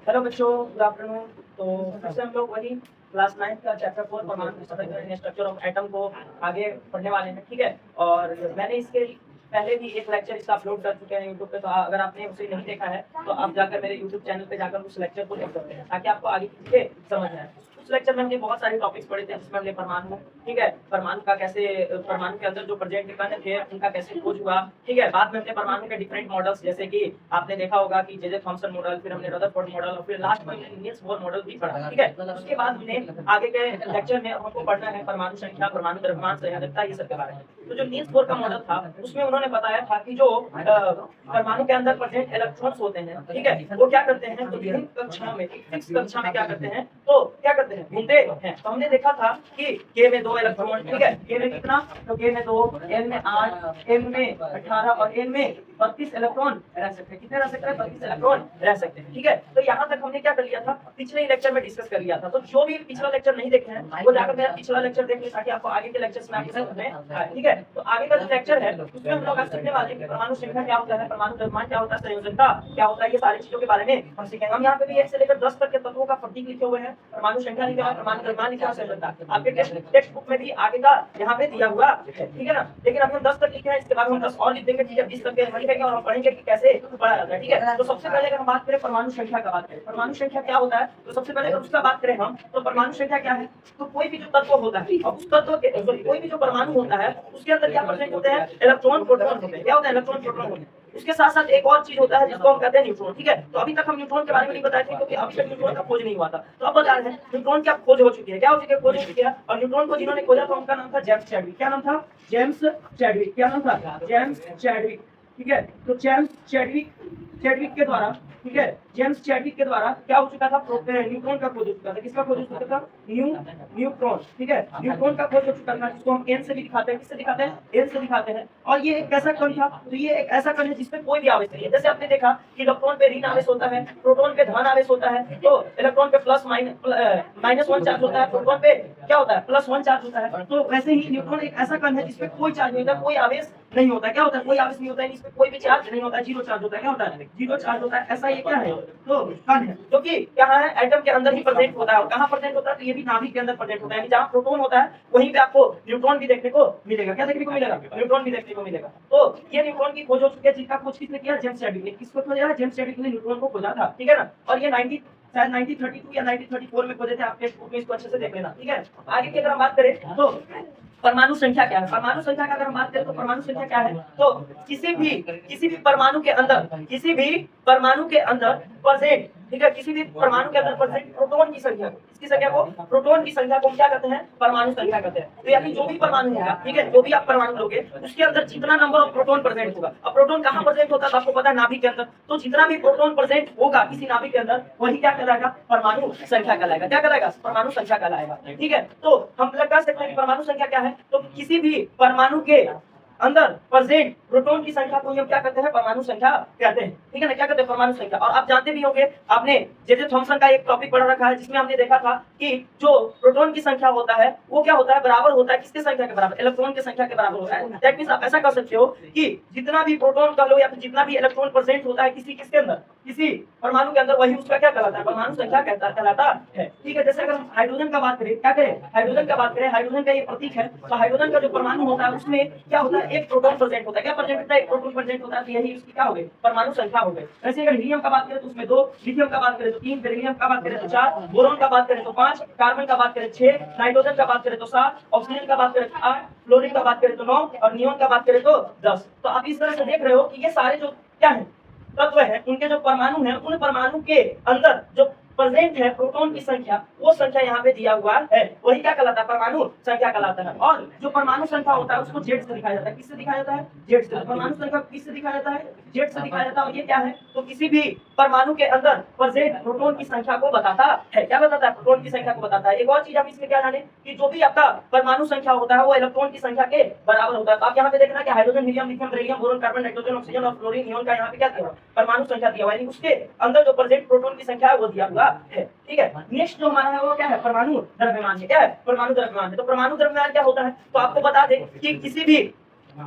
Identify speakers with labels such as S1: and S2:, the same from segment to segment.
S1: Hello बच्चों, good afternoon. तो फिर से हम लोग वही क्लास 9 का चैप्टर 4 परमाणु स्ट्रक्चर ऑफ एटम को आगे पढ़ने वाले हैं। ठीक है, और मैंने इसके पहले भी एक लेक्चर इसका अपलोड कर चुके हैं यूट्यूब पे। तो अगर आपने उसे नहीं देखा है तो आप जाकर मेरे यूट्यूब चैनल पे जाकर उस लेक्चर को देख सकते हैं, ताकि आपको आगे की चीजें समझ में आए। उस लेक्चर में हमने बहुत सारे टॉपिक्स पढ़े थे, जिसमें हमने परमाणु, ठीक है, परमाणु का कैसे, परमाणु के अंदर जो प्रेजेंट कण थे उनका कैसे खोज हुआ। ठीक है, बाद में हमने परमाणु के डिफरेंट मॉडल्स, जैसे कि आपने देखा होगा कि जे थॉमसन मॉडल, फिर हमने रदरफोर्ड मॉडल, और फिर लास्ट में हमने नील्स बोर मॉडल भी पढ़ा। ठीक है, उसके बाद हमने आगे के लेक्चर में हमको पढ़ना है परमाणु संख्या, परमाणु द्रव्यमान, संयोजकता, ये सब के बारे में। तो जो नील्स बोर का मॉडल था, उसमें उन्होंने बताया था कि जो परमाणु के अंदर प्रेजेंट इलेक्ट्रॉन्स होते हैं, ठीक है, वो क्या करते हैं, तो विभिन्न कक्षाओं में, फिक्स कक्षा में क्या करते हैं, तो क्या करते हैं, घूमते हैं। तो हमने देखा था कि के में 2 इलेक्ट्रॉन, ठीक है, के में कितना, तो के में 2, एल में 8, एम में 18 और एन में 32 इलेक्ट्रॉन रह सकते हैं। कितने रह सकते हैं, 32 इलेक्ट्रॉन रह सकते हैं। ठीक है, तो यहाँ तक हमने क्या कर लिया था, पिछले लेक्चर में डिस्कस कर लिया था। तो जो भी पिछला लेक्चर नहीं देखे हैं वो जाकर मेरा पिछला लेक्चर देख लें, ताकि आपको आगे के लेक्चर्स में आपको समझ में आए। ठीक है, तो आगे का जो लेक्चर है उसमें हम लोग आज सीखने वाले हैं कि परमाणु संख्या क्या होता है, परमाणु द्रव्यमान क्या होता है, संयोजकता क्या होता है, ये सारी चीजों के बारे में हम सीखेंगे। हम यहाँ पे भी 1 से लेकर 10 तक के तत्वों का प्रतीक लिखे हुए हैं, परमाणु संख्या लिखा है, परमाणु द्रव्यमान लिखा है, संयोजकता आपके टेक्स्ट बुक में भी आगे का यहाँ पे दिया हुआ है। ठीक है ना, लेकिन अभी हम 10 तक लिखे हैं, इसके बाद हम 10 और लिख देंगे। ठीक है, 20 तक के लिखेंगे और हम पढ़ेंगे कि कैसे पढ़ा जाता है। ठीक है, तो सबसे पहले अगर हम बात करें परमाणु संख्या का, बात करें परमाणु संख्या क्या होता है, तो सबसे पहले अगर उसका बात करें हम, तो परमाणु संख्या क्या है, तो कोई भी जो तत्व होता है और उस तत्व के कोई भी जो परमाणु होता है उसके अंदर क्या प्रेजेंट होते हैं, इलेक्ट्रॉन प्रोटॉन होते हैं। क्या होता है, इलेक्ट्रॉन प्रोटॉन होते हैं। उसके साथ साथ एक और चीज होता है जिसको हम कहते हैं न्यूट्रॉन। ठीक है, तो अभी तक हम न्यूट्रॉन के बारे में नहीं बताए थे, क्योंकि अभी तक न्यूट्रॉन का खोज नहीं हुआ था। तो अब बता रहे हैं न्यूट्रॉन की खोज हो चुकी है। क्या हो चुकी है, खोज हो चुकी है। और न्यूट्रॉन को जिन्होंने खोजा था उनका नाम था जेम्स चैडविक। क्या नाम था, जेम्स चैडविक। क्या नाम था, जेम्स चैडविक। ठीक है, तो जेम्स चैडविक के द्वारा, ठीक है, जेम्स चैडविक के द्वारा क्या हो चुका था, न्यूट्रॉन का खोज हो चुका था। किसका खोज हो चुका था, न्यूट्रॉन। ठीक है, न्यूट्रॉन का खोज हो चुका था, जिसको हम एन से भी दिखाते हैं। किससे दिखाते हैं, एन से दिखाते हैं। और ये एक ऐसा कण था, तो ये एक ऐसा कण है जिसमें कोई भी आवेश नहीं है। जैसे आपने देखा कि इलेक्ट्रॉन पे ऋण आवेश होता है, प्रोटॉन पे धन आवेश होता है, तो इलेक्ट्रॉन पे प्लस माइनस 1 चार्ज होता है, प्रोटॉन पे क्या होता है, प्लस 1 चार्ज होता है। तो वैसे ही न्यूट्रॉन एक ऐसा कण है जिसमें कोई चार्ज नहीं होता, कोई आवेश नहीं होता। क्या होता है, कोई आवेश नहीं होता है, इसमें कोई भी चार्ज नहीं होता है, जीरो चार्ज होता है। क्या होता है, जीरो चार्ज होता है। ऐसा ये क्या है, तो कण है, जो कि कहाँ है, एटम के अंदर ही प्रेजेंट होता है। और कहाँ प्रेजेंट होता है, तो ये भी नाभिक के अंदर प्रेजेंट होता है। यानी जहाँ प्रोटॉन होता है वहीं पे आपको न्यूट्रॉन भी देखने को मिलेगा। क्या देखने को मिलेगा, न्यूट्रॉन भी देखने को मिलेगा। तो ये न्यूट्रॉन की खोज हो चुकी है, जिसका खोज किसने किया, जेम्स चैडविक ने। किसको खोजा, जेम्स चैडविक ने न्यूट्रॉन को खोजा था। ठीक है ना, और ये 1932 या 1934 में खोजे थे। आप टेक्स्ट बुक में इसको अच्छे से देख लेना। ठीक है, आगे की अगर हम बात करें तो परमाणु संख्या क्या है, परमाणु संख्या का अगर हम बात करें तो परमाणु संख्या क्या है, तो किसी भी परमाणु के अंदर, किसी भी परमाणु के अंदर प्रेजेंट, ठीक है, किसी भी परमाणु के अंदर प्रेजेंट प्रोटॉन की संख्या, इसकी संख्या को, प्रोटॉन की संख्या को क्या कहते हैं, परमाणु संख्या कहते हैं। तो यानी जो भी परमाणु होगा, ठीक है, जो भी आप परमाणु लोगे उसके अंदर जितना नंबर ऑफ प्रोटॉन प्रेजेंट होगा। अब प्रोटॉन कहाँ प्रेजेंट होता है, तो आपको पता है, नाभिक के अंदर। तो जितना भी प्रोटॉन प्रेजेंट होगा किसी नाभिक के अंदर, वही क्या कहलाएगा, परमाणु संख्या कहलाएगा। क्या कहलाएगा, परमाणु संख्या कहलाएगा। ठीक है, तो हम कह सकते हैं कि परमाणु संख्या क्या है, तो किसी भी परमाणु के अंदर प्रेजेंट प्रोटॉन की संख्या को हम क्या कहते हैं, परमाणु संख्या कहते हैं। ठीक है ना, क्या कहते हैं, परमाणु संख्या। और आप जानते भी होंगे, आपने जे थॉमसन का एक टॉपिक पढ़ रखा है, जिसमें हमने देखा था कि जो प्रोटॉन की संख्या होता है वो क्या होता है, बराबर होता है किसके संख्या के बराबर, इलेक्ट्रॉन की संख्या के बराबर होता है। दैट मींस आप ऐसा कर सकते हो कि जितना भी प्रोटॉन का लो या फिर जितना भी इलेक्ट्रॉन प्रेजेंट होता है किसके अंदर, किसी परमाणु के अंदर, वही उसका क्या कहलाता है, परमाणु संख्या कहलाता है। ठीक है, जैसे अगर हम हाइड्रोजन का बात करें, क्या करें, हाइड्रोजन का बात करें, हाइड्रोजन का ये प्रतीक है। तो हाइड्रोजन का जो परमाणु होता है उसमें क्या होता है, एक प्रोटॉन प्रेजेंट होता है। क्या प्रेजेंट होता है, एक प्रोटॉन प्रेजेंट होता है। तो यही उसकी क्या हो गई, परमाणु संख्या हो गई। वैसे अगर हीलियम का बात करें तो उसमें 2, लिथियम का बात करें तो 3, बेरिलियम का बात करें तो 4, बोरॉन का बात करें तो 5, कार्बन का बात करें 6, नाइट्रोजन का बात करें तो 7, ऑक्सीजन का बात करें तो 8, फ्लोरीन का बात करें तो 9 और नियोन का बात करें तो 10। तो आप इस तरह से देख रहे हो कि ये सारे जो क्या है, तत्व है, उनके जो परमाणु हैं, उन परमाणु के अंदर जो प्रेजेंट है प्रोटॉन की संख्या, वो संख्या यहाँ पे दिया हुआ है, वही क्या कहलाता है, परमाणु संख्या कहलाता है। और जो परमाणु संख्या होता है उसको जेड से दिखाया जाता है। किससे दिखाया जाता है, जेड से। परमाणु संख्या किससे दिखाया जाता है, जेड से दिखाया जाता है। और ये क्या है, तो किसी भी परमाणु के अंदर प्रेजेंट प्रोटॉन की संख्या को बताता है। क्या बताता है, प्रोटॉन की संख्या को बताता है। एक और चीज आप इसमें क्या जाने कि जो भी आपका परमाणु संख्या होता है वो इलेक्ट्रॉन की संख्या के बराबर होता है। तो आप यहाँ पे देखना कि hydrogen, helium, lithium, beryllium, boron, carbon, nitrogen, oxygen और फ्लोरीन, नियोन का यहाँ पे क्या दिया हुआ, परमाणु संख्या दिया हुआ है। उसके अंदर जो प्रेजेंट प्रोटॉन की संख्या है वो दिया हुआ है। ठीक है, नेक्स्ट जो हमारा है वो क्या है, परमाणु द्रव्यमान है। क्या है, परमाणु द्रव्यमान है। तो परमाणु द्रव्यमान क्या होता है, तो आपको बता दें कि किसी भी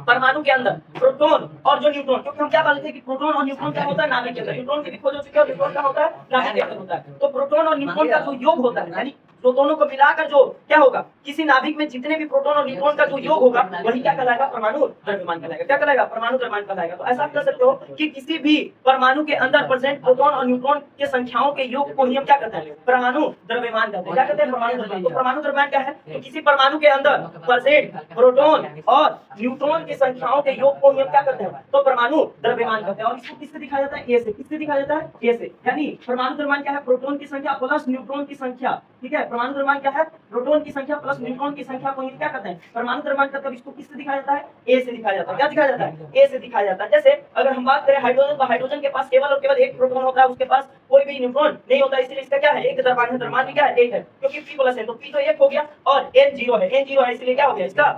S1: परमाणु के अंदर प्रोटॉन और जो न्यूट्रॉन, क्योंकि हम क्या बोलते थे कि प्रोटॉन और न्यूट्रॉन क्या होता है नाभिक के अंदर, न्यूट्रॉन की भी खोज हो चुकी है और न्यूट्रॉन क्या होता है नाभिक के अंदर होता है। तो प्रोटॉन और न्यूट्रॉन का जो योग होता है, यानी तो दोनों को मिलाकर जो क्या होगा, किसी नाभिक में जितने भी प्रोटॉन और न्यूट्रॉन का जो योग होगा वही क्या कहलाएगा, परमाणु द्रव्यमान कहलाएगा। क्या कहलाएगा, परमाणु द्रव्यमान कहलाएगा। तो ऐसा आप कह सकते हो कि किसी भी परमाणु के अंदर प्रेजेंट प्रोटॉन और न्यूट्रॉन के संख्याओं के योग को ही हम क्या कहते हैं, परमाणु द्रव्यमान कहते हैं। क्या कहते हैं, परमाणु द्रव्यमान। तो परमाणु द्रव्यमान क्या है, तो किसी परमाणु के अंदर प्रेजेंट प्रोटॉन और न्यूट्रॉन की संख्याओं के योग को ही हम क्या कहते हैं, तो परमाणु द्रव्यमान कहते हैं। और इसको किससे दिखाया जाता है, ए से। किससे दिखाया जाता है, ए से। यानी परमाणु द्रव्यमान क्या है, प्रोटॉन की संख्या प्लस न्यूट्रॉन की संख्या। ठीक है, परमाणु द्रव्यमान क्या है, प्रोटॉन की संख्या प्लस न्यूट्रॉन की संख्या को ही क्या कहते हैं, परमाणु द्रव्यमान कहते हैं। इसको किससे दिखाया जाता है, ए से दिखाया जाता है। क्या दिखाया जाता है, ए से दिखाया जाता है। जैसे अगर हम बात करें हाइड्रोजन, तो हाइड्रोजन के पास केवल और केवल एक प्रोटॉन होता है, उसके पास कोई भी न्यूट्रॉन नहीं होता, इसलिए इसका क्या है, एक द्रव्यमान है। द्रव्यमान भी क्या है, एक है, क्योंकि P प्लस है, तो P तो एक हो गया और N जीरो है, N जीरो है, इसलिए क्या हो गया, इसका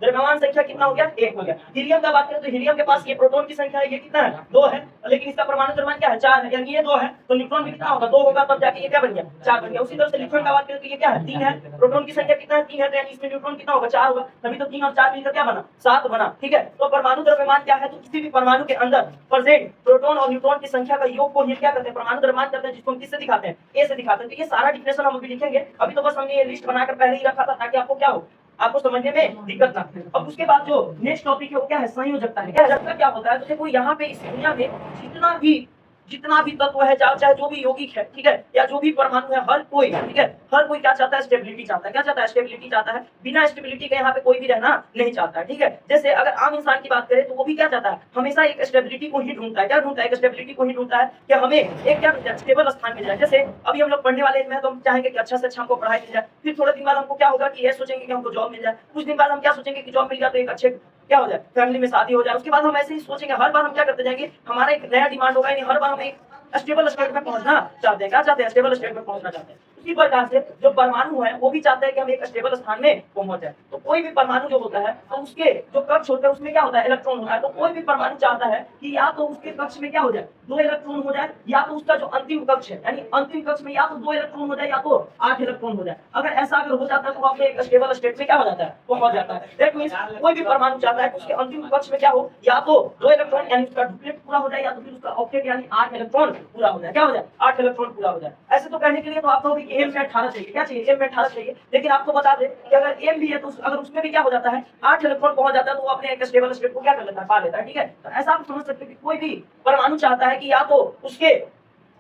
S1: द्रव्यमान संख्या कितना हो गया, एक हो गया। हीलियम का बात करें तो हीलियम के पास ये प्रोटॉन की संख्या है, ये कितना है, 2 है, लेकिन इसका परमाणु द्रव्यमान क्या है, 4 है। यानी ये 2 है तो न्यूट्रॉन भी कितना होगा, 2 होगा, तब जाके ये क्या बन गया, 4 बन गया। उसी तरह से लिथियम का बात करें तो ये क्या है, 3 है, प्रोटॉन की संख्या कितना है, 3 है, तो यानी इसमें न्यूट्रॉन कितना होगा, 4 होगा, तभी तो 3 और 4 मिलकर क्या बना, 7 बना। ठीक है, तो परमाणु द्रव्यमान क्या है, तो किसी भी परमाणु के अंदर प्रेजेंट प्रोटॉन और न्यूट्रॉन की संख्या का योग को हम क्या कहते हैं, परमाणु द्रव्यमान कहते हैं, जिसको हम किससे दिखाते हैं, ए से दिखाते हैं। तो ये सारा डिफिनेशन हम अभी लिखेंगे, अभी तो बस हमने ये लिस्ट बनाकर पहले ही रखा था ताकि आपको क्या हो, आपको समझने में दिक्कत ना हो। अब उसके बाद जो नेक्स्ट टॉपिक है वो क्या है, संयोजकता है। संयोजकता क्या होता है, तो देखो यहाँ पे इस दुनिया में जितना भी तत्व है, चाहे जो भी यौगिक है, ठीक है, या जो भी परमाणु है, हर कोई, ठीक है, हर कोई क्या चाहता है, स्टेबिलिटी चाहता है। क्या चाहता है, स्टेबिलिटी चाहता है। बिना स्टेबिलिटी के यहाँ पे कोई भी रहना नहीं चाहता है। ठीक है, जैसे अगर आम इंसान की बात करें तो वो भी क्या चाहता है, हमेशा एक स्टेबिलिटी को ही ढूंढता है। क्या ढूंढता है, एक स्टेबिलिटी को ही ढूंढता है कि हमें एक क्या स्टेबल स्थान मिल जाए। जैसे अभी हम लोग पढ़ने वाले हैं तो हम चाहेंगे कि अच्छा से अच्छा हमको पढ़ाई मिल जाए, फिर थोड़े दिन बाद हमको क्या होगा कि ये सोचेंगे कि हमको जॉब मिल जाए, कुछ दिन बाद हम क्या सोचेंगे कि जॉब मिल जाए तो एक अच्छे क्या हो जाए, फैमिली में शादी हो जाए। उसके बाद हम ऐसे ही सोचेंगे, हर बार हम क्या करते जाएंगे, हमारा एक नया डिमांड होगा, हर बार हम एक स्टेबल स्टेट में पहुंचना चाहते हैं। क्या चाहते हैं, स्टेबल स्टेट में पहुंचना चाहते हैं। उसी प्रकार से जो परमाणु है वो भी चाहते हैं कि हम एक स्टेबल स्थान में पहुंच जाए। तो कोई भी परमाणु जो होता है तो उसके जो कक्ष होते हैं उसमें क्या होता है, इलेक्ट्रॉन होता है। तो कोई भी परमाणु चाहता है कि या तो उसके कक्ष में क्या हो जाए, 2 इलेक्ट्रॉन हो जाए, या तो उसका जो अंतिम कक्ष है, यानी अंतिम कक्ष में या तो 2 इलेक्ट्रॉन हो जाए या तो 8 इलेक्ट्रॉन हो जाए। अगर ऐसा अगर हो जाता है तो वो अपने एक स्टेबल स्टेट में क्या हो जाता है, पहुंच जाता है। दैट मींस कोई भी परमाणु चाहता है कि उसके अंतिम कक्ष में क्या हो, या तो 2 इलेक्ट्रॉन यानी उसका डुप्लेट पूरा हो जाए, या तो फिर उसका ऑक्टेट यानी 8 इलेक्ट्रॉन पूरा हो जाए। क्या हो जाए, 8 इलेक्ट्रॉन पूरा हो जाए। ऐसे तो कहने के लिए तो आप कहोगे कि एम में 18 चाहिए। क्या चाहिए, एम में 18 चाहिए, लेकिन आपको बता दें कि अगर एम भी है तो अगर उसमें भी क्या हो जाता है, 8 इलेक्ट्रॉन पहुंच जाता है तो वो अपने एक स्टेबल स्टेट को क्या कर लेता है, पा लेता है। ठीक है, तो ऐसा आप समझ सकते हैं कि कोई भी परमाणु चाहता है कि या तो उसके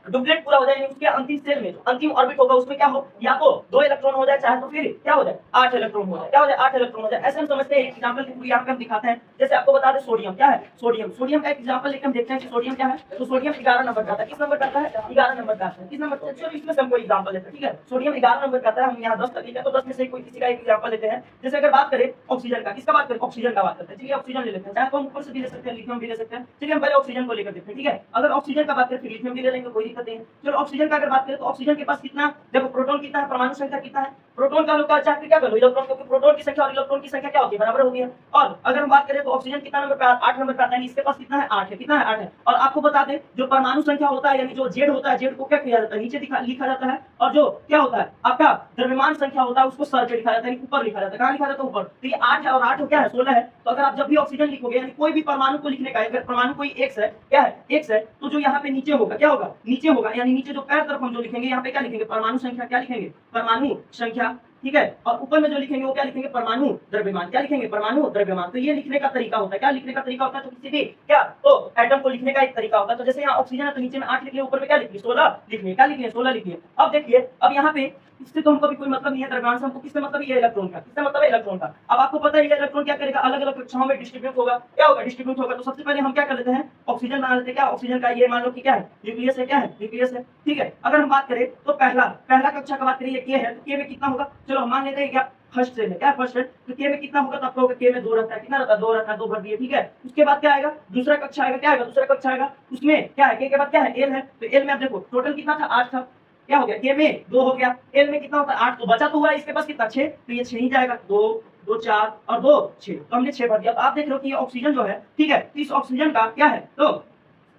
S1: डुप्लेट पूरा हो जाए, यानी उसके अंतिम सेल में जो अंतिम ऑर्बिट होगा उसमें क्या हो, या तो 2 इलेक्ट्रॉन हो जाए, चाहे तो फिर क्या हो जाए, 8 इलेक्ट्रॉन हो जाए। क्या हो जाए, 8 इलेक्ट्रॉन हो जाए। ऐसे हम समझते हैं। एग्जांपल के थ्रू यहाँ पे हम दिखाते हैं। जैसे आपको बता दें सोडियम क्या है, सोडियम का एक एग्जांपल लेकर हम देखते हैं कि सोडियम क्या है। तो सोडियम 11 नंबर का आता है। किस नंबर का आता है, 11 नंबर का आता है। किस नंबर, चलो इसमें से हम कोई एग्जांपल लेते हैं। ठीक है, सोडियम 11 नंबर का आता है। हम यहाँ 10 तक लिखे तो 10 में से कोई किसी का एक एग्जांपल लेते हैं। जैसे अगर बात करें ऑक्सीजन का, किसका बात करें, ऑक्सीजन का बात करते हैं। चलिए ऑक्सीजन ले लेते हैं, चाहे तो हम ऊपर से भी ले सकते हैं, लिथियम भी ले सकते हैं। चलिए हम पहले ऑक्सीजन को लेकर देखते हैं। ठीक है, अगर ऑक्सीजन का बात करें फिर लिथियम भी ले लेंगे, कोई दिक्कत नहीं है। चलो ऑक्सीजन का अगर बात करें तो ऑक्सीजन के पास कितना, देखो प्रोटॉन कितना है, परमाणु संख्या कितना है, प्रोटॉन का लोग का चाहे क्या करो इलेक्ट्रॉन, क्योंकि प्रोटॉन की संख्या और इलेक्ट्रॉन की संख्या क्या होती है, बराबर होती है। और अगर हम बात करें तो ऑक्सीजन कितना नंबर पे, 8 नंबर पे आता है। इसके पास कितना है, 8 है। कितना है, 8 है। और आपको बता दें जो परमाणु संख्या होता है, यानी जो जेड होता है, जेड को क्या किया जाता है, नीचे लिखा जाता है। और जो क्या होता है आपका द्रव्यमान संख्या होता है उसको सर पे लिखा जाता है, ऊपर लिखा जाता है। कहाँ लिखा जाता है, ऊपर। तो ये 8 है और 8 क्या है, 16 है। तो अगर आप जब भी ऑक्सीजन लिखोगे, यानी कोई भी परमाणु को लिखने का, अगर परमाणु कोई एक्स है, क्या है, एक्स है, तो जो यहाँ पे नीचे होगा क्या होगा, नीचे होगा, यानी नीचे जो पैर तरफ हम जो लिखेंगे यहाँ पे क्या लिखेंगे, परमाणु संख्या। क्या लिखेंगे, परमाणु संख्या। ठीक है, और ऊपर में जो लिखेंगे वो क्या लिखेंगे, परमाणु द्रव्यमान। क्या लिखेंगे, परमाणु द्रव्यमान। तो ये लिखने का तरीका होता है। क्या लिखने का तरीका होता है, तो किसी भी क्या तो एटम को लिखने का एक तरीका होता है। तो जैसे यहाँ ऑक्सीजन है तो नीचे में 8 लिख लिया, ऊपर में क्या लिखिए, 16 लिखिए। क्या लिखिए, 16 लिखिए। अब देखिए, अब यहाँ पे इससे तो हमको भी कोई मतलब नहीं है द्रव्यमान से, हमको किससे मतलब है, ये इलेक्ट्रॉन का। किससे मतलब है, इलेक्ट्रॉन का। अब आपको पता है ये इलेक्ट्रॉन क्या करेगा, अलग अलग कक्षाओं में डिस्ट्रीब्यूट होगा। क्या होगा, डिस्ट्रीब्यूट होगा। तो सबसे पहले हम क्या कर लेते हैं, ऑक्सीजन बना लेते हैं। क्या ऑक्सीजन का ये मान लो कि क्या है, न्यूक्लियस है। क्या है, न्यूक्लियस है। ठीक है, अगर हम बात करें तो पहला कक्षा का बात करिए, के है, तो के में कितना होगा, चलो हम मान लेते हैं क्या फर्स्ट सेल है। क्या फर्स्ट है, तो के में कितना होगा, तो आपका होगा के में 2 रहता है। कितना रहता है, 2 रहता है, 2 भर दिए। ठीक है, उसके बाद क्या आएगा, दूसरा कक्षा आएगा। क्या आएगा, दूसरा कक्षा आएगा, उसमें क्या है, के बाद क्या है, एल है। तो एल में आप देखो टोटल कितना था, 8 था। क्या हो गया, के में 2 हो गया, एल में कितना होता है, 8। तो बचा तो हुआ इसके पास कितना, 6। तो ये 6 ही जाएगा, 2 2 4 और 2 6। तो हमने 6 भर दिया। तो आप देख रहे हो कि ये ऑक्सीजन जो है, ठीक है, इस ऑक्सीजन का क्या है, तो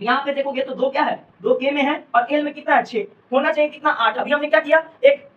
S1: यहाँ पे देखोगे तो 2 क्या है, 2 के में है और एल में कितना है, 6। होना चाहिए कितना, 8। अभी हमने क्या किया, एक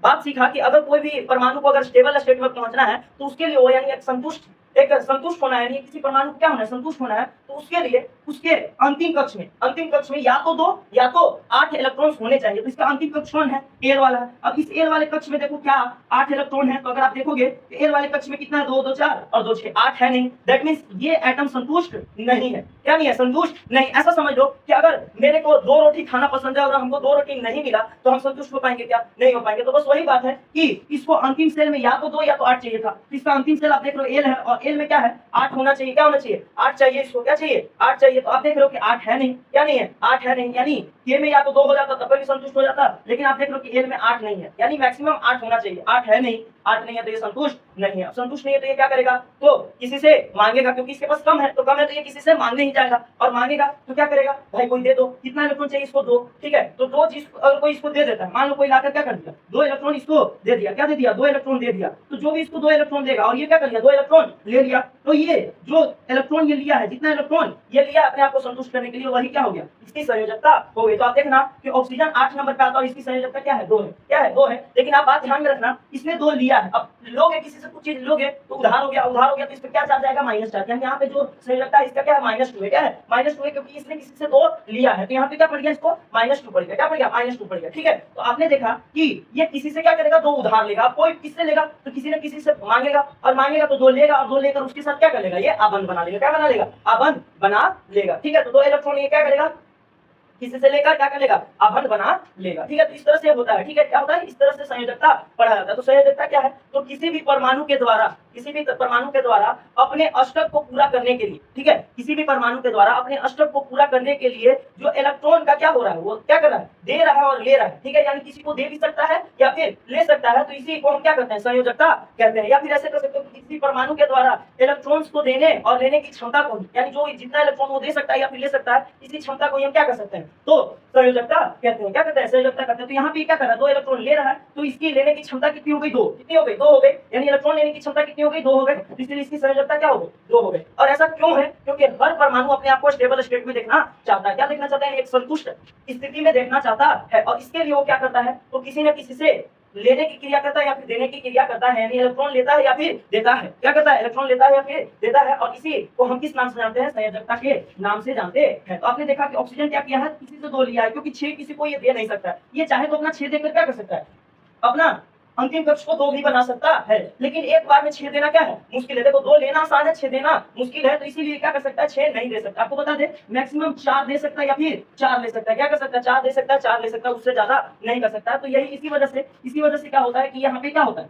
S1: बात सीखा कि अगर कोई भी परमाणु को अगर स्टेबल स्टेट में पहुंचना है तो उसके लिए वो यानी एक संतुष्ट एक संतुष्ट होना है, यानी किसी परमाणु को क्या होना है, संतुष्ट होना है, तो उसके लिए उसके अंतिम कक्ष में या तो 2 या तो 8 इलेक्ट्रॉन्स होने चाहिए। तो इसका अंतिम कक्ष कौन है, एल वाला है। अब इस एल वाले कक्ष में देखो क्या 8 इलेक्ट्रॉन है, तो अगर आप देखोगे तो एल वाले कक्ष में कितना है, 2 2 4 और 2 6 8 है नहीं। दैट मींस ये एटम संतुष्ट नहीं है। क्या नहीं है, संतुष्ट नहीं। ऐसा समझ लो कि अगर मेरे को 2 रोटी खाना पसंद है और हमको 2 रोटी नहीं मिला तो हम संतुष्ट हो पाएंगे क्या, नहीं हो पाएंगे। तो बस वही बात है कि इसको अंतिम सेल में या तो 2 या तो 8 चाहिए था। तो इसका अंतिम सेल आप देख रहे हो एल है और एल में क्या है, 8 होना चाहिए। क्या होना चाहिए, 8 चाहिए। इसको क्या चाहिए, 8 चाहिए। तो आप देख रहे हो कि 8 है नहीं। क्या नहीं है, 8 है नहीं। यानी के में या तो 2 हो जाता तब भी संतुष्ट हो जाता, लेकिन आप देख रहे हो कि एल में 8 नहीं है, यानी मैक्सिमम 8 होना चाहिए। 8 है नहीं, 8 नहीं है तो ये संतुष्ट नहीं है। अब संतुष्ट नहीं है तो ये क्या करेगा, तो किसी से मांगेगा, क्योंकि इसके पास कम है तो ये किसी से मांगने ही जाएगा और मांगेगा तो क्या करेगा, भाई कोई दे दो, कितना इलेक्ट्रॉन चाहिए इसको, 2। ठीक है, तो 2 अगर कोई इसको दे देता है, मान लो कोई लाकर क्या कर दिया, 2 इलेक्ट्रॉन इसको दे दिया। क्या दे दिया, 2 इलेक्ट्रॉन दे दिया। तो जो भी इसको 2 इलेक्ट्रॉन देगा और ये क्या कर लिया, 2 इलेक्ट्रॉन ले लिया, तो ये जो इलेक्ट्रॉन ये लिया है, जितना इलेक्ट्रॉन ये लिया अपने आप को संतुष्ट करने के लिए, वही क्या हो गया, इसकी संयोजकता हो गई। तो आप देखना कि ऑक्सीजन 8 नंबर पे आता है और इसकी संयोजकता क्या है, 2 है। क्या है, 2 है। लेकिन आप बात ध्यान में रखना, इसने 2 लिया है। अब लोगे किसी से कुछ चीज लोगे तो उधार हो गया, तो इस पे क्या चार्ज आएगा, माइनस चार्ज। यानी यहाँ पे जो संयोजकता है इसका क्या है, -2 है। क्या है, -2 है, क्योंकि इसने किसी से 2 लिया है। तो यहाँ पे क्या पड़ गया, इसको -2 पड़ गया। क्या पड़ गया, -2 पड़ गया। ठीक है, तो आपने देखा कि ये किसी से क्या करेगा, 2 उधार लेगा। कोई किससे लेगा, तो किसी न किसी से मांगेगा और मांगेगा तो 2 लेगा और 2 लेकर उसके साथ क्या कर लेगा, ये आबंध बना लेगा। क्या बना लेगा, आबंध बना लेगा। ठीक है, तो 2 इलेक्ट्रॉन ये क्या करेगा, किसी से लेकर क्या कर लेगा, आबंध बना लेगा। ठीक है, तो इस तरह से होता है। ठीक है, क्या होता है, इस तरह से संयोजकता पढ़ा जाता है। तो संयोजकता क्या है, तो किसी भी परमाणु के द्वारा अपने अष्टक को पूरा करने के लिए, ठीक है, किसी भी परमाणु के द्वारा अपने अष्टक को पूरा करने के लिए जो इलेक्ट्रॉन का क्या हो रहा है, वो क्या कर रहा है, दे रहा है और ले रहा है। ठीक है, यानी किसी को दे भी सकता है या फिर ले सकता है, तो इसी को हम क्या कहते हैं, संयोजकता कहते हैं। या फिर ऐसे कर सकते हो कि किसी परमाणु के द्वारा इलेक्ट्रॉन्स को देने और लेने की क्षमता को, यानी जो जितना इलेक्ट्रॉन वो दे सकता है या फिर ले सकता है, इसी क्षमता को हम क्या कर सकते हैं, तो संयोजकता कहते हैं। क्या कहते हैं, संयोजकता कहते हैं। तो यहाँ पे क्या कर रहा है, 2 इलेक्ट्रॉन ले रहा है, तो इसकी लेने की क्षमता कितनी हो गई, 2। कितनी हो गई, 2 हो गई। यानी इलेक्ट्रॉन लेने की क्षमता कितनी हो गई, 2 हो गई। इसलिए इसकी संयोजकता क्या हो गई, 2 हो गई। और ऐसा क्यों है, क्योंकि हर परमाणु अपने आप को स्टेबल स्टेट में देखना चाहता है। क्या देखना चाहता है, एक संतुष्ट स्थिति में देखना चाहता है। और इसके लिए वो क्या करता है, तो किसी न किसी से लेने की क्रिया करता है या फिर देने की क्रिया करता है। यानी इलेक्ट्रॉन लेता है या फिर देता है। क्या करता है, इलेक्ट्रॉन लेता है या फिर देता है। और इसी को हम किस नाम से जानते हैं, संयोजकता के नाम से जानते हैं। तो आपने देखा कि ऑक्सीजन क्या किया है, किसी से 2 लिया है, क्योंकि 6 किसी को ये दे नहीं सकता है। ये चाहे तो अपना 6 देकर क्या कर सकता है, अपना अंतिम कक्ष को 2 भी बना सकता है, लेकिन एक बार में 6 देना क्या है, मुश्किल है। देखो 2 लेना आसान है, 6 देना मुश्किल है, तो इसीलिए क्या कर सकता है, 6 नहीं दे सकता। आपको बता दे, मैक्सिमम 4 दे सकता है या फिर 4 ले सकता है। क्या कर सकता है, 4 दे सकता है, 4 ले सकता है, उससे ज्यादा नहीं कर सकता। तो यही इसी वजह से क्या होता है कि यहाँ पे क्या होता है,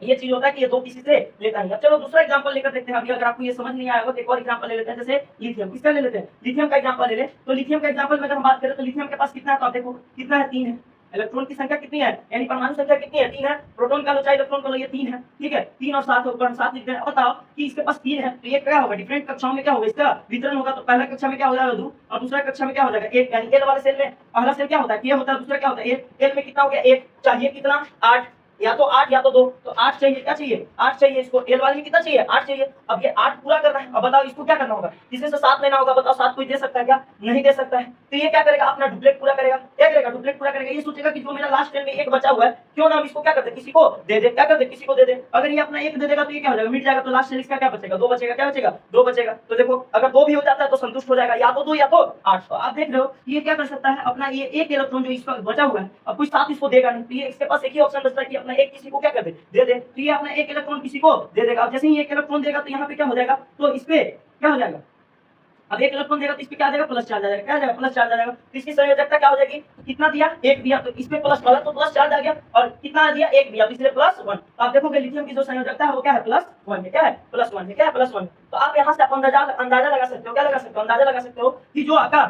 S1: ये चीज होता है कि ये 2 किसी से लेता है। चलो दूसरा एग्जांपल लेकर देखते हैं। अभी अगर आपको ये समझ नहीं आया हो तो एक और एग्जांपल ले लेते हैं, जैसे लिथियम। किसका ले लेते हैं, लिथियम का एग्जांपल ले ले। तो लिथियम का एग्जांपल में अगर हम बात करें तो लिथियम के पास कितना है, तो आप देखो कितना है, 3 है। इलेक्ट्रॉन की संख्या कितनी है, यानी परमाणु संख्या कितनी है, 3 है। प्रोटॉन का लो चाहे इलेक्ट्रॉन का लो, ये 3 है। ठीक है, 3 और 7 ऊपर 7 लिखते हैं। बताओ कि इसके पास 3 है, तो ये क्या होगा, डिफरेंट कक्षाओं में क्या होगा, इसका वितरण होगा। तो पहला कक्षा में क्या हो जाएगा, 2 और दूसरा कक्षा में क्या हो जाएगा, 1। यानी एल वाले सेल में पहला सेल क्या होता है, के होता है, दूसरा क्या होता है, एल में कितना हो गया, 1 चाहिए, कितना, 8, या तो 8 या तो 2। तो 8 चाहिए। क्या चाहिए, 8 चाहिए। इसको एल वाले में कितना चाहिए, 8 चाहिए। अब ये 8 पूरा करना है। अब बताओ इसको क्या करना होगा, इसमें से 7 लेना होगा। बताओ 7 कोई दे सकता है क्या, नहीं दे सकता है। तो ये क्या करेगा, अपना डुप्लेट पूरा करेगा। क्या करेगा, डुप्लेट पूरा करेगा। ये सोचेगा कि जो मेरा लास्ट सेल में 1 बचा हुआ है, क्यों ना हम इसको क्या करते, किसी को दे दे। क्या करते, किसी को दे दे। अगर ये अपना 1 दे देगा तो ये क्या हो जाएगा, मिट जाएगा। तो लास्ट सेल इसका क्या बचेगा, 2 बचेगा। क्या बचेगा, 2 बचेगा। तो देखो अगर 2 भी हो जाता है तो संतुष्ट हो जाएगा, या तो 2 या तो 8। तो आप देख रहे हो ये क्या कर सकता है, अपना ये 1 इलेक्ट्रॉन जो इसका बचा हुआ है, अब कोई 7 इसको देगा नहीं, तो ये इसके पास एक ही ऑप्शन बचता है कि अपना 1 किसी को क्या कर दे दे। तो ये अपना 1 इलेक्ट्रॉन किसी को दे देगा। अब जैसे ही 1 इलेक्ट्रॉन देगा तो यहाँ पे क्या हो जाएगा, तो इस पे क्या हो जाएगा, अब 1 इलेक्ट्रॉन देगा तो इस पे क्या आ जाएगा, प्लस चार्ज आ जाएगा। क्या आ जाएगा, प्लस चार्ज आ जाएगा। तो इसकी संयोजकता क्या हो जाएगी, कितना दिया, 1 दिया, तो इसमें प्लस वाला तो प्लस चार्ज आ गया, और कितना दिया, 1 दिया, तो इसलिए +1। तो आप देखोगे लिथियम की जो संयोजकता है वो क्या है, +1 है। क्या है, +1 है। क्या है, +1। तो आप यहाँ से अंदाजा लगा सकते हो। क्या लगा सकते हो, अंदाजा लगा सकते हो कि जो आपका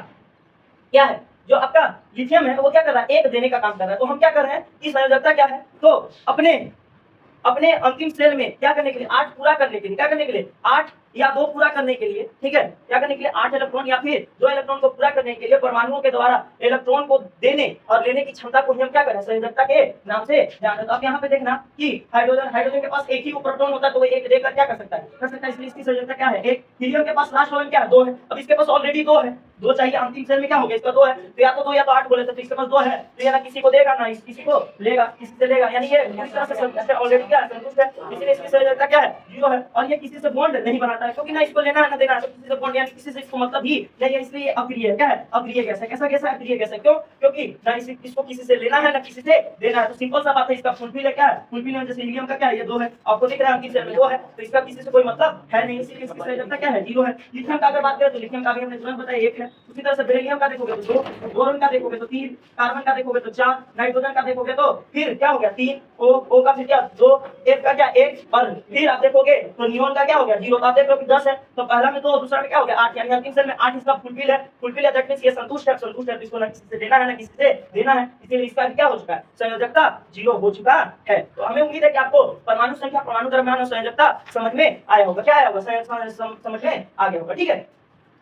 S1: क्या है, जो आपका लिथियम है वो क्या कर रहा है, 1 देने का काम कर रहा है। तो हम क्या कर रहे हैं, इस संयोजकता क्या है, तो अपने अंतिम सेल में क्या करने के लिए, 8 पूरा करने के लिए, क्या करने के लिए, 8 या 2 पूरा करने के लिए, ठीक है, क्या करने के लिए 8 इलेक्ट्रॉन या फिर 2 इलेक्ट्रॉन को पूरा करने के लिए परमाणुओं के द्वारा इलेक्ट्रॉन को देने और लेने की क्षमता को हम क्या करें, संयोजकता के नाम से जानते हैं। तो आप यहाँ पे देखना कि हाइड्रोजन के पास एक ही प्रोटॉन होता है, तो वो एक देकर क्या कर सकता है, इसलिए इसकी संयोजकता क्या है, एक। हीलियम के पास लास्ट वाला क्या है, 2 है। अब इसके पास ऑलरेडी 2 है, 2 चाहिए, अंतिम सेल में क्या हो गया, इसका 2 है, तो या तो 2 या तो 8 बोले तो इसके पास 2 है, तो ये ना किसी को देगा ना किसी को लेगा, किसी से लेगा, यानी ये पूरी तरह से संतुष्ट है, ऑलरेडी क्या है, संतुष्ट है, इसलिए इसकी संयोजकता क्या है, 0 है। और ये किसी से बॉन्ड नहीं बनाता है, क्योंकि ना इसको लेना है ना देना है, तो किसी से बॉन्ड यानी किसी से इसको मतलब ही नहीं है, इसलिए अक्रिय है। क्या है, अक्रिय गैस है। कैसा गैस है, अक्रिय गैस है। क्यों, क्योंकि ना इसको किसी से लेना है ना किसी से देना है, तो सिंपल सा बात है, इसका फुलफिल है, क्या है, फुलफिल है, जैसे हीलियम का क्या है, ये 2 है, आपको दिख रहा है अंतिम सेल में 2 है, तो इसका किसी से कोई मतलब है नहीं, इसलिए इसकी संयोजकता क्या है, 0 है। लिथियम का अगर बात करें तो लिथियम का भी हमने तुरंत बताया 1 है। उसी तरह से बेरिलियम का देखोगे तो 2, बोरॉन का देखोगे तो 3, कार्बन का देखोगे तो 4, नाइट्रोजन का देखोगे तो फिर क्या हो गया 3, ओ का फिर क्या 2, F का क्या 1, और फिर आप देखोगे तो नियोन का क्या हो गया 0। तो आप देख रहे हो कि 10 है, तो पहला में 2, दूसरा में क्या हो गया 8, यानी अंतिम सेल में 8 इसका फुलफिल है, दैट मींस ये संतुष्ट है, तो इसको ना किसी से देना है ना किसी से देना है, इसलिए इसका क्या हो चुका है, संयोजकता 0 हो चुका है। तो हमें उम्मीद है कि आपको परमाणु संख्या, परमाणु द्रव्यमान और संयोजकता समझ में आया होगा। क्या आया होगा, समझ में आ गया होगा, ठीक है।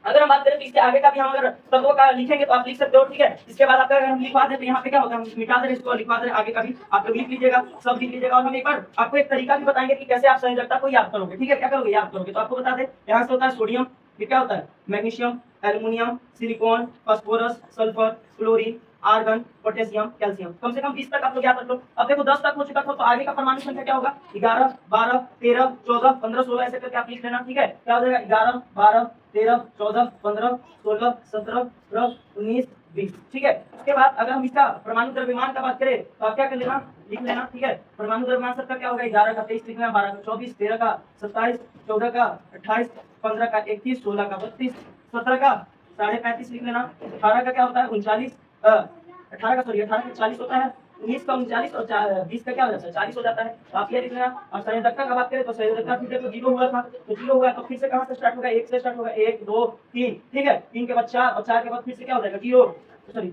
S1: अगर हम बात करें तो इसके आगे का भी हम अगर तत्वों का लिखेंगे तो आप लिख सकते हो, ठीक है। इसके बाद आपका अगर हम लिखवा दें तो यहाँ पे क्या होगा, हम मिटा दें इसको, लिखवा दें, आगे का भी आप लिख लीजिएगा, सब लिख लीजिएगा। और हम एक बार आपको एक तरीका भी बताएंगे कि कैसे आप संयोजकता को याद करोगे, ठीक है। क्या करोगे, याद करोगे, तो आपको बता दें, यहाँ से होता है सोडियम, फिर क्या होता है magnesium, aluminium, silicon, phosphorus, sulphur, chlorine, argon, potassium, calcium. कम से कम 20 तक आप लोग याद रख लो। अब देखो 10 तक हो चुका तो आगे का परमाणु संख्या क्या होगा, 11, 12, 13, 14, 15, 16 ऐसे करके आप लिख लेना, ठीक है। क्या हो जाएगा 11, 12, 13, 14, 15, 16, 17, 18, 19, 20, ठीक है। उसके बाद अगर हम इसका परमाणु द्रव्यमान का बात करें तो आप क्या कर लेना, लिख लेना, ठीक है। परमाणु द्रव्यमान सबका क्या होगा, 11 का 23 लिखना, 12 का 24, 13 का 27, 14 का 28, 15 का 31, 16 का 32, 17 का 35.5 लिख लेना, 18 का क्या होता है 39, 18 का 40 होता है, 19 का 39 और 20 का क्या हो जाता है 40 हो जाता है। तो आप ये लिख लेना। और संयोजकता का बात करें तो संयोजकता फिर देखो 0 हुआ था, तो 0 हुआ तो फिर से कहां से स्टार्ट होगा, 1 से स्टार्ट होगा, 1 2 3, ठीक है। 3 के बाद 4 और 4 के बाद फिर से क्या हो जाएगा 0, सॉरी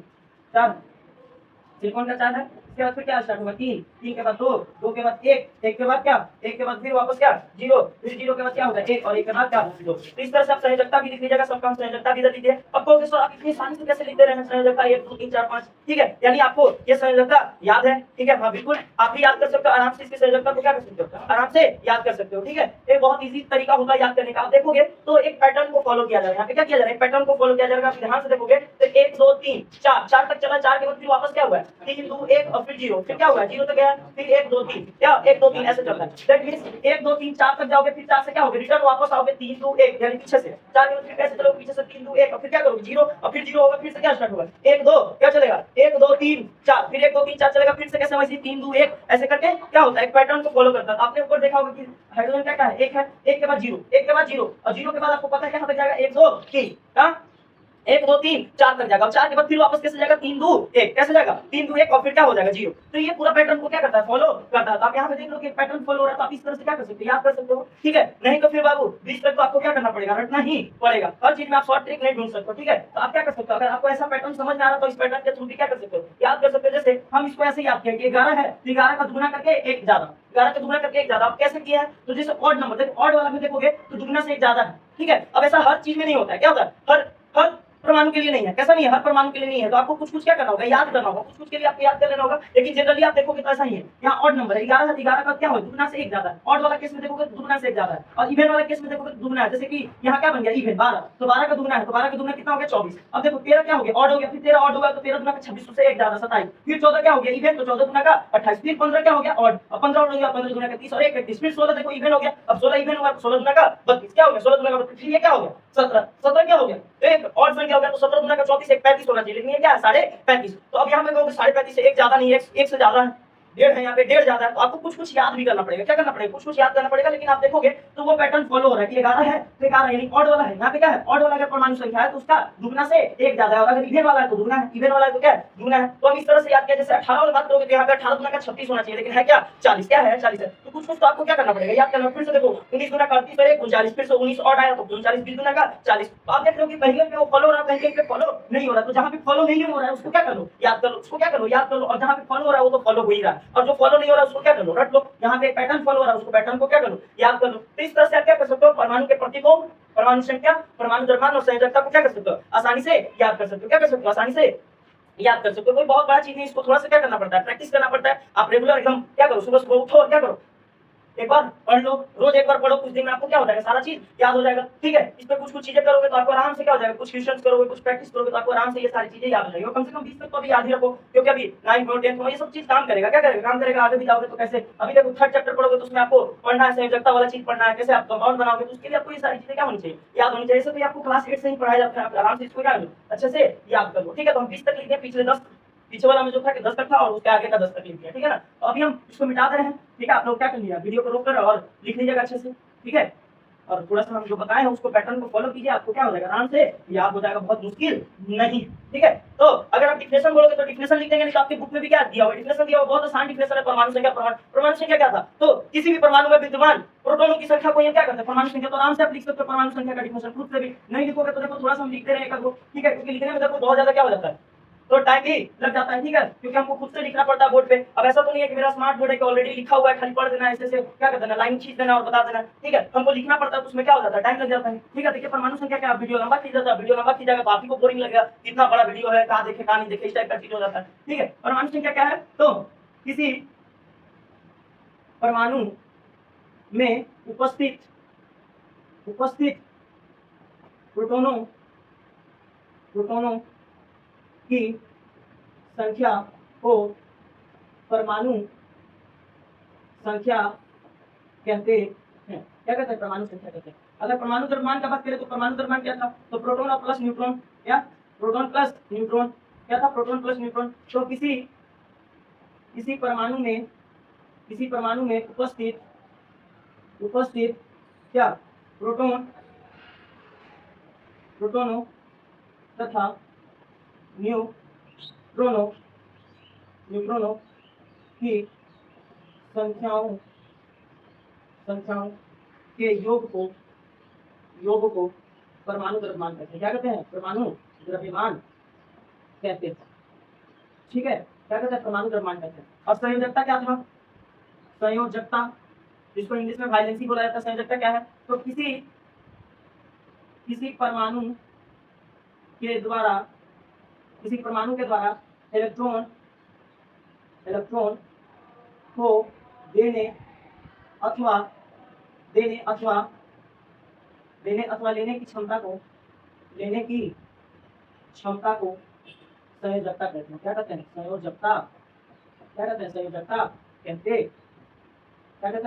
S1: 4, सिलिकॉन का 4 है। इसके बाद फिर क्या स्टार्ट होगा 3, 3 के बाद 2, 2 के बाद 1, 1 के बाद क्या, 1 के बाद फिर वापस क्या 0, फिर 0 के बाद क्या होगा 1 और 1 के बाद क्या 0। तो इस तरह से आप संयोजकता भी लिख लीजिएगा, सबका हम संयोजकता भी दे दीजिए। अब कहोगे सर आप इतनी आसानी से कैसे लिखते रहे हैं संयोजकता 1 2 3 4 5, ठीक है। यानी आपको ये संयोजकता याद है, ठीक है। हाँ बिल्कुल, आप भी याद कर सकते हो आराम से, इसकी संयोजकता को क्या कर सकते हो, आराम से याद कर सकते हो, ठीक है। एक बहुत इजी तरीका होता है याद करने का। आप देखोगे तो एक पैटर्न को फॉलो किया जाएगा, यहाँ पे क्या किया जा रहा है, एक पैटर्न को फॉलो किया जाएगा। आप ध्यान से देखोगे तो 1 2 3 4, 4 तक चला, 4 के बाद फिर वापस क्या हुआ 3 2 1 और फिर 0, फिर क्या हुआ 0 तक गया, फिर 1 2 3, क्या 1 2 3 ऐसे चलता है। दैट मींस 1 2 3 4 तक जाओगे, फिर 4 से क्या होगे रिटर्न वापस आओगे 3 2 1, यानी पीछे से 4 के बाद फिर कैसे चलोगे, पीछे से 3 2 1 और फिर क्या करोगे 0 और फिर 0 होगा, फिर से क्या स्टार्ट होगा 1 2, क्या चलेगा 1 2 3 4, फिर 1 2 3 4 चलेगा, फिर से कैसे वैसे 3 2 1 ऐसे करके क्या होता है, एक पैटर्न को फॉलो करता है। आपने ऊपर देखा होगा कि हाइड्रोजन क्या है, 1 है, 1 के बाद 0, 1 के बाद 0 और 0 के बाद आपको पता है क्या तक जाएगा 1 2 3, हां 1 2 3 4 तक जाएगा, 4 के बाद फिर वापस कैसे जाएगा 3 2 1, कैसे जाएगा 3 2 1 और फिर क्या हो जाएगा 0। तो ये पूरा पैटर्न को क्या करता है, फॉलो करता है। तो आप यहाँ पे देख लो कि एक पैटर्न फॉलो हो रहा है, तो आप इस तरह से क्या कर सकते हो, याद कर सकते हो, ठीक है। नहीं तो फिर बाबू 20 तक तो आपको क्या करना पड़ेगा, रटना ही पड़ेगा, हर चीज में आप शॉर्ट ट्रिक नहीं ढूंढ सकते, ठीक है। तो आप क्या कर सकते हो, अगर आपको ऐसा पैटर्न समझ में आ रहा तो इस पैटर्न के थ्रू भी क्या कर सकते हो, याद कर सकते हो। जैसे हम इसको ऐसे याद किया कि 11 है, 11 का दुगुना करके 1 ज्यादा, 11 का दुगुना करके 1 ज्यादा। आप कैसे किया है, तो जैसे ऑड नंबर, देखो ऑड वाला में देखोगे तो दुगुना से 1 ज्यादा है, ठीक है। अब ऐसा हर चीज में नहीं होता है, क्या होता है हर परमाणु के लिए नहीं है, कैसा नहीं है, हर परमाणु के लिए नहीं है। तो आपको कुछ कुछ क्या करना होगा, याद करना होगा, कुछ कुछ के लिए आपको याद कर लेना होगा। लेकिन जनरली आप देखोगे तो ऐसा ही है, यहाँ ऑड नंबर है 11 है, 11 का क्या हो दुगना से 1 ज्यादा है। ऑड वाला केस में देखोगे तो दुगना से 1 ज्यादा है, और इवन वाला केस में देखोगे तो दुगना है। जैसे कि यहाँ क्या बन गया इवन 12, तो 12 का दुगना है, तो 12 का दुगना कितना हो गया 24। अब देखो 13 क्या हो गया ऑड हो गया, फिर 13 ऑड होगा तो 13 दुगना का 26 से 1 ज्यादा 27, फिर 14 क्या हो गया इवन, तो 14 दुगना का 28, फिर 15 क्या हो गया ऑड, अब 15 ऑड हो गया 15 दुगना का 30 और 1 31, फिर 16 देखो इवन हो गया, अब 16 इवन हुआ तो 16 दुगना का 32, क्या हो गया 16 दुगना का 32, फिर ये क्या हो गया 17, 17 क्या हो गया एक ऑड संख्या हो गया, तो 17 दुगना का 34 1 35 होना चाहिए, लेकिन ये क्या है 35.5। तो अब यहाँ पे कहोगे 35.5 से 1 ज्यादा नहीं है, 1 से ज्यादा है, 1.5 है, यहाँ पे 1.5 ज्यादा है। तो आपको कुछ कुछ याद भी करना पड़ेगा, क्या करना पड़ेगा कुछ कुछ याद करना पड़ेगा। लेकिन आप देखोगे तो वो पैटर्न फॉलो हो रहा है कि 11 है तो 11 यानी ऑड वाला है, यहाँ पे क्या है ऑड वाला अगर परमाणु संख्या है तो उसका दुगना से 1 ज्यादा है, और अगर इवन वाला है तो दुगना है, इवन वाला है तो क्या है दुगना है। तो हम इस तरह से याद किया, जैसे 18 वाला बात करोगे तो यहाँ पे 18 दुगना का 36 होना चाहिए, लेकिन है क्या 40, क्या है 40 है। तो कुछ कुछ तो आपको क्या करना पड़ेगा, याद करना। फिर से देखो 19 दुगना का 38 और 1 39, फिर से 19 ऑड आया तो 39, 20 दुगना का 40। तो आप देख रहे हो कि पहले पे वो फॉलो हो रहा है, पहले पे फॉलो नहीं हो रहा। तो जहाँ पे फॉलो नहीं हो रहा है उसको क्या कर लो याद कर लो, उसको क्या कर लो याद कर लो, और जहाँ पे फॉलो हो रहा है वो तो फॉलो हो ही रहा है। और जो फॉलो नहीं हो रहा है उसको क्या कर लो, रट लो। यहाँ पे पैटर्न फॉलो हो रहा है, उसको पैटर्न को क्या कर लो, याद कर लो। तो इस तरह से आप क्या कर सकते हो, परमाणु के प्रतीकों, परमाणु संख्या, परमाणु द्रव्यमान और संयोजकता को क्या कर सकते हो, आसानी से याद कर सकते हो। क्या कर सकते हो, आसानी से याद कर सकते हो। कोई बहुत बड़ा चीज नहीं, इसको थोड़ा सा क्या करना पड़ता है, प्रैक्टिस करना पड़ता है। आप रेगुलर एकदम क्या करो, सुबह सुबह उठो और क्या करो, एक बार पढ़ लो, रोज एक बार पढ़ो, कुछ दिन में आपको क्या हो जाएगा, सारा चीज याद हो जाएगा। ठीक है, इस पे कुछ कुछ चीजें करोगे तो आपको आराम से क्या हो जाएगा, कुछ क्वेश्चंस करोगे, कुछ प्रैक्टिस करोगे तो आपको आराम से ये सारी चीजें याद हो जाएगी। और कम से कम 20 तक तो अभी याद ही रखो, क्योंकि अभी 9th में 10th में ये सब चीज काम करेगा। क्या करेगा, काम करेगा। आगे भी जाओगे तो कैसे, अभी देखो 3rd चैप्टर पढ़ोगे तो उसमें आपको पढ़ना है, संयोजकता वाला चीज पढ़ना है, कैसे आप कंपाउंड बनाओगे, तो उसके लिए आपको ये सारी चीजें क्या होनी चाहिए, याद होनी चाहिए। तो ये आपको क्लास 8 से ही पढ़ाया जाता है, आप आराम से इसको क्या अच्छे से याद कर लो। ठीक है, तो हम 20 तक लिखे, पिछले 10 पीछे वाला में जो था कि 10 तक था और उसके आगे का 10 तक लिख दिया। ठीक है ना, तो अभी हम इसको मिटा दे रहे हैं। ठीक है, आप लोग क्या कर लिया, वीडियो को रोक कर और लिख लीजिएगा अच्छे से। ठीक है, और थोड़ा सा हम जो बताए हैं उसको पैटर्न को फॉलो कीजिए, आपको क्या हो जाएगा, आराम से याद हो जाएगा, बहुत मुश्किल नहीं। ठीक है, तो अगर आप डिफिनेशन बोलोगे तो डिफिनेशन लिख देंगे, नहीं तो आपकी बुक में भी क्या दिया हुआ डिफिनेशन दिया हुआ, बहुत आसान डिफिनेशन है। परमाणु संख्या, परमाणु संख्या क्या था, तो किसी भी परमाणु में विद्यमान प्रोटॉनों की संख्या को ये क्या करते हैं, परमाणु संख्या। तो आराम से आप लिख सकते हो परमाणु संख्या का डिफिनेशन, खुद से भी नहीं लिखोगे तो देखो थोड़ा सा हम लिखते रहेगा। ठीक है, क्योंकि लिखने में देखो बहुत ज्यादा क्या हो जाता है, तो टाइम भी लग जाता है। ठीक है, क्योंकि हमको खुद से लिखना पड़ता है बोर्ड पे। अब ऐसा तो नहीं है कि मेरा स्मार्ट बोर्ड है कि ऑलरेडी लिखा हुआ है, खाली पढ़ देना है, ऐसे से क्या कर देना, लाइन खींच देना और बता देना। ठीक है, हमको लिखना पड़ता है तो उसमें क्या हो जाता है, टाइम लग जाता है। ठीक है, देखिए परमाणु संख्या क्या, वीडियो लंबा खींच जाता है, वीडियो लंबा खींच जाएगा तो आप ही को बोरिंग लगेगा, इतना बड़ा वीडियो है, कहाँ देखे कहाँ नहीं देखे, इस टाइप का चीज हो जाता है। ठीक है, परमाणु संख्या क्या है, तो किसी परमाणु में उपस्थित प्रोटोनों की संख्या को परमाणु संख्या कहते हैं। क्या कहते हैं, परमाणु संख्या कहते हैं। अगर परमाणु द्रव्यमान का बात करें तो परमाणु द्रव्यमान क्या था, तो प्रोटॉन और प्लस न्यूट्रॉन, या प्रोटॉन प्लस न्यूट्रॉन, क्या था, प्रोटॉन प्लस न्यूट्रॉन। तो किसी परमाणु में उपस्थित क्या, प्रोटोनों तथा न्यूट्रॉनों की संख्याओं के योग को परमाणु द्रव्यमान कहते हैं। क्या कहते हैं, परमाणु द्रव्यमान कहते हैं। ठीक है, क्या कहते हैं, परमाणु द्रव्यमान कहते हैं। और संयोजकता क्या था, संयोजकता जिसको इंग्लिश में वाइलेंसी बोला जाता है, संयोजकता क्या है, तो किसी परमाणु के द्वारा इलेक्ट्रॉन को देने अथवा लेने की क्षमता को संयोजकता कहते हैं। क्या कहते हैं, संयोजकता। क्या कहते हैं,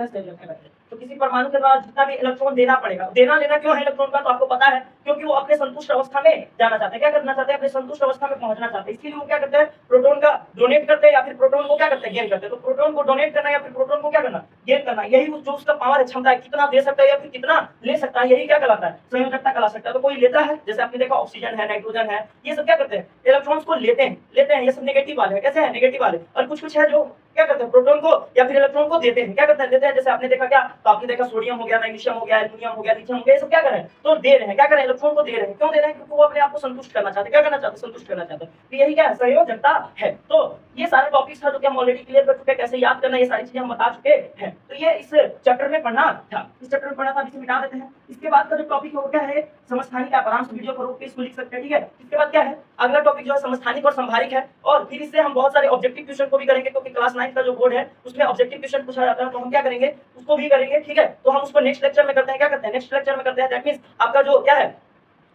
S1: संयोजकता कहते हैं। तो किसी परमाणु के द्वारा जितना भी इलेक्ट्रॉन देना पड़ेगा, देना लेना क्यों है इलेक्ट्रॉन का, तो आपको पता है, क्योंकि वो अपने संतुष्ट अवस्था में जाना चाहते हैं। क्या करना चाहते हैं, अपने संतुष्ट अवस्था में पहुंचना चाहते हैं। इसके लिए वो क्या करते हैं, प्रोटॉन का डोनेट करते हैं या फिर प्रोटॉन को क्या करते हैं, गेन करते हैं। तो प्रोटॉन को डोनेट करना या फिर प्रोटॉन को क्या करना, गेन करना, यही जो उसका पावर है, क्षमता है, कितना दे सकता है या फिर कितना ले सकता है, यही क्या कहलाता है, संयोजकता कहला सकता है। तो कोई लेता है, जैसे आपने देखा ऑक्सीजन है, नाइट्रोजन है, ये सब क्या करते हैं, इलेक्ट्रॉन्स को लेते हैं, ये सब नेगेटिव वाले हैं। कैसे है, नेगेटिव वाले। और कुछ है जो क्या करते हैं, प्रोटॉन को या फिर इलेक्ट्रॉन को देते हैं। क्या करते हैं, देते हैं। जैसे आपने देखा क्या, तो आपने देखा सोडियम हो गया, मैग्नीशियम हो गया, एल्युमिनियम हो गया, लिथियम हो गया, ये सब क्या कर रहे हैं, तो दे रहे हैं। क्या कर रहे हैं, इलेक्ट्रॉन को दे रहे हैं। क्यों दे रहे हैं, क्योंकि वो अपने आप को संतुष्ट करना चाहते हैं। क्या करना चाहते हैं, संतुष्ट करना चाहते हैं। तो यही क्या है, संयोजकता है। तो ये सारे टॉपिक्स था जो कि हम ऑलरेडी क्लियर कर चुके हैं, कैसे याद करना, ये सारी चीजें हम बता चुके हैं। तो ये इस चैप्टर में पढ़ना था, इस चैप्टर में पढ़ा था, इसे मिटा देते हैं। इसके बाद का जो टॉपिक है वो क्या है, समस्थानिक। आप आराम से वीडियो को रोक के इसको लिख सकते हैं। ठीक है, इसके बाद क्या है, अगला टॉपिक जो है समस्थानिक और संभारिक है। और फिर इससे हम बहुत सारे ऑब्जेक्टिव क्वेश्चन को भी करेंगे, क्योंकि क्लास 9 का जो बोर्ड है उसमें ऑब्जेक्टिव क्वेश्चन पूछा जाता है, तो हम क्या करेंगे, उसको भी करेंगे। ठीक है, तो हम उसको नेक्स्ट लेक्चर में करते हैं। क्या करते हैं, नेक्स्ट लेक्चर में करते हैं। दैट मींस आपका जो क्या है,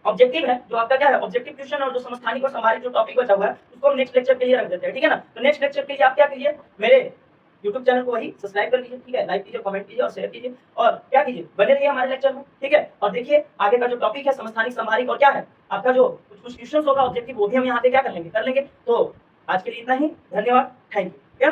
S1: ऑब्जेक्टिव है, जो आपका क्या है, ऑब्जेक्टिव क्वेश्चन और जो समस्थानिक और संभारिक जो टॉपिक बचा हुआ है उसको हम नेक्स्ट लेक्चर के लिए रख देते हैं। ठीक है ना, तो नेक्स्ट लेक्चर के लिए आप क्या कीजिए, मेरे YouTube चैनल को वही सब्सक्राइब कर लीजिए। ठीक है, लाइक कीजिए, कमेंट कीजिए और शेयर कीजिए, और क्या कीजिए, बने रहिए हमारे लेक्चर में। ठीक है, और देखिए आगे का जो टॉपिक है समस्थानिक संभारिक और क्या है आपका जो कुछ क्वेश्चन होगा ऑब्जेक्टिव, वो भी हम यहाँ पे क्या कर लेंगे। तो आज के लिए इतना ही, धन्यवाद, थैंक यू।